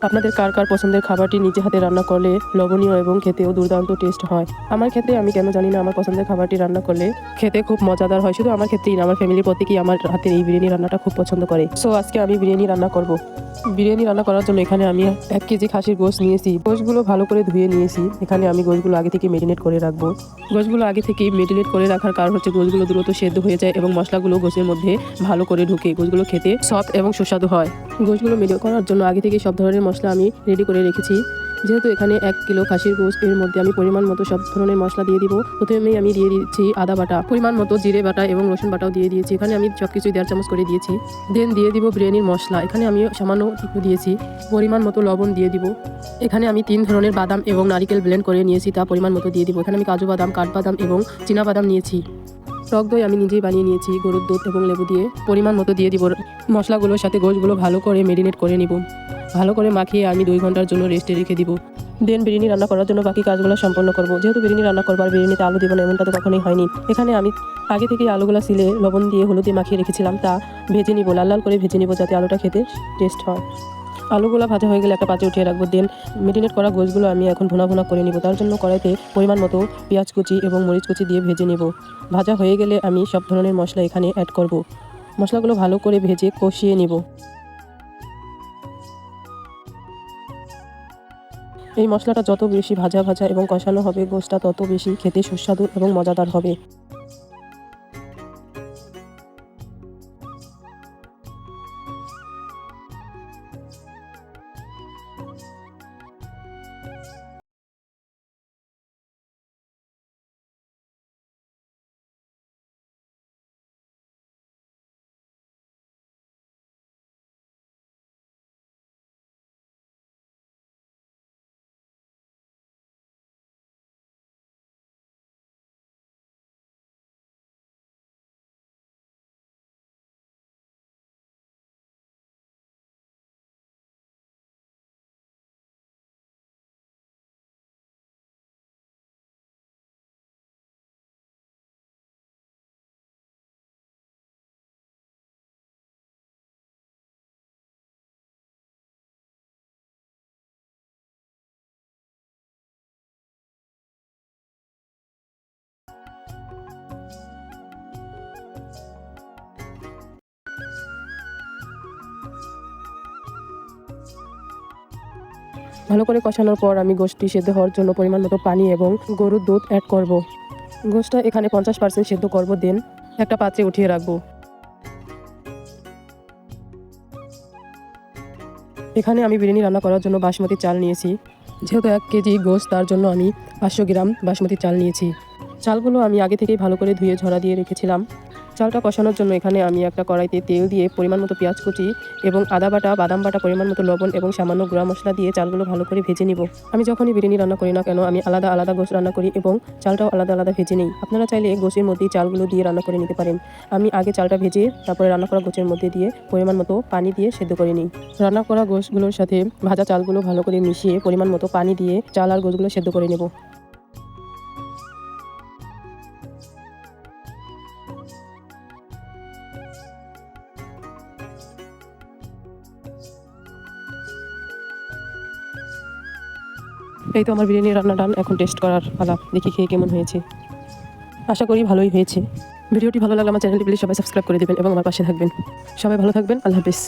আপনাদের কার কার পছন্দের খাবারটি নিজে হাতে রান্না করলে লবণীয় এবং খেতেও দুর্দান্ত টেস্ট হয়? আমার ক্ষেত্রে আমি কেন জানি না আমার পছন্দের খাবারটি রান্না করলে খেতে খুব মজাদার হয়। শুধু আমার ক্ষেত্রেই না, আমার ফ্যামিলির প্রত্যেকেই আমার হাতের এই বিরিয়ানি রান্নাটা খুব পছন্দ করে। সো আজকে আমি বিরিয়ানি রান্না করব। বিরিয়ানি রান্না করার জন্য এখানে আমি 1 কেজি খাসির গোশত নিয়েছি। গোশতগুলো ভালো করে ধুয়ে নিয়েছি। এখানে আমি গোশতগুলো আগে থেকে মেরিনেট করে রাখবো। গোশতগুলো আগে থেকে মেরিনেট করে রাখার কারণ হচ্ছে গোশতগুলো দ্রুত সেদ্ধ হয়ে যায় এবং মশলাগুলো গোশতের মধ্যে ভালো করে ঢুকে গোশতগুলো খেতে সফট এবং সুস্বাদু হয়। গোশতগুলো মেরিনেট করার জন্য আগে থেকে সব ধরনের মশলা আমি রেডি করে রেখেছি। যেহেতু এখানে 1 কিলো খাসির গোশত, এর মধ্যে আমি পরিমাণ মতো সব ধরনের মশলা দিয়ে দিব। প্রথমেই আমি দিয়ে দিচ্ছি আদা বাটা, পরিমাণ মতো জিরে বাটা এবং রসুন বাটাও দিয়ে দিয়েছি। এখানে আমি সবকিছু 1.5 চামচ করে দিয়েছি। দেন দিয়ে দিব বিরিয়ানির মশলা। এখানে আমি সামান্য একটু দিয়েছি। পরিমাণ মতো লবণ দিয়ে দিব। এখানে আমি 3 ধরনের বাদাম এবং নারিকেল ব্লেন্ড করে নিয়েছি, তা পরিমাণ মতো দিয়ে দিব। এখানে আমি কাজু বাদাম, কাঠবাদাম এবং চীনা বাদাম নিয়েছি। টক দই আমি নিজেই বানিয়ে নিয়েছি গরুর দুধ এবং লেবু দিয়ে। পরিমাণ মতো দিয়ে দিব। মশলাগুলোর সাথে গোশতগুলো ভালো করে মেরিনেট করে নিব। ভালো করে মাখিয়ে আমি 2 ঘন্টার জন্য রেস্টে রেখে দিব। দেন বিরিয়ানি রান্না করার জন্য বাকি কাজগুলো সম্পন্ন করব। যেহেতু বিরিয়ানি রান্না করবার, বিরিয়ানিতে আলু দিব না এমনটা তো কখনোই হয়নি। এখানে আমি আগে থেকে আলুগুলো সিলে লবণ দিয়ে হলুদ দিয়ে মাখিয়ে রেখেছিলাম, তা ভেজে নিব, লাল লাল করে ভেজে নিব যাতে আলুটা খেতে টেস্ট হয়। আলুগুলো ভাজা হয়ে গেলে একটা পাত্রে উঠিয়ে রাখবো। দেন মেরিনেট করা গোশতগুলো আমি এখন ভুনা ভুনা করে নিব। তার জন্য কড়াইতে পরিমাণ মতো পেঁয়াজ কুচি এবং মরিচ কুচি দিয়ে ভেজে নেব। ভাজা হয়ে গেলে আমি সব ধরনের মশলা এখানে অ্যাড করব। মশলাগুলো ভালো করে ভেজে কষিয়ে নিব। এই মশলাটা যত বেশি ভাজা ভাজা এবং কষানো হবে, গোশতটা তত বেশি খেতে সুস্বাদু এবং মজাদার হবে। ভালো করে কষানোর পর আমি গোশতটি সেদ্ধ হওয়ার জন্য পরিমাণ মতো পানি এবং গরুর দুধ অ্যাড করব। গোশতটা এখানে 50% সেদ্ধ করব। দেন একটা পাত্রে উঠিয়ে রাখবো। এখানে আমি বিরিয়ানি রান্না করার জন্য বাসমতি চাল নিয়েছি। যেহেতু 1 কেজি গোশত, তার জন্য আমি 500 গ্রাম বাসমতি চাল নিয়েছি। চালগুলো আমি আগে থেকেই ভালো করে ধুয়ে ঝরা দিয়ে রেখেছিলাম। চালটা কষানোর জন্য এখানে আমি একটা কড়াইতে তেল দিয়ে পরিমাণ মতো পেঁয়াজ কুচি এবং আদা বাটা, বাদাম বাটা, পরিমাণ মতো লবণ এবং সামান্য গুঁড়া মশলা দিয়ে চালগুলো ভালো করে ভেজে নিব। আমি যখনই বিরিয়ানি রান্না করি না কেন, আমি আলাদা আলাদা গোশত রান্না করি এবং চালটাও আলাদা আলাদা ভেজে নিই। আপনারা চাইলে গোশের মধ্যেই চালগুলো দিয়ে রান্না করে নিতে পারেন। আমি আগে চালটা ভেজে তারপরে রান্না করা গোশের মধ্যে দিয়ে পরিমাণ মতো পানি দিয়ে সেদ্ধ করে নিই। রান্না করা গোশগুলোর সাথে ভাজা চালগুলো ভালো করে মিশিয়ে পরিমাণ মতো পানি দিয়ে চাল আর গোশগুলো সেদ্ধ করে নেব। এই তো আমার বিরিয়ানি রান্না ডান। এখন টেস্ট করার পালা। দেখি খেয়ে কেমন হয়েছে। আশা করি ভালোই হয়েছে। ভিডিওটি ভালো লাগলে আমার চ্যানেলটি প্লিজ সবাই সাবস্ক্রাইব করে দেবেন এবং আমার পাশে থাকবেন। সবাই ভালো থাকবেন। আল্লাহ হাফেজ।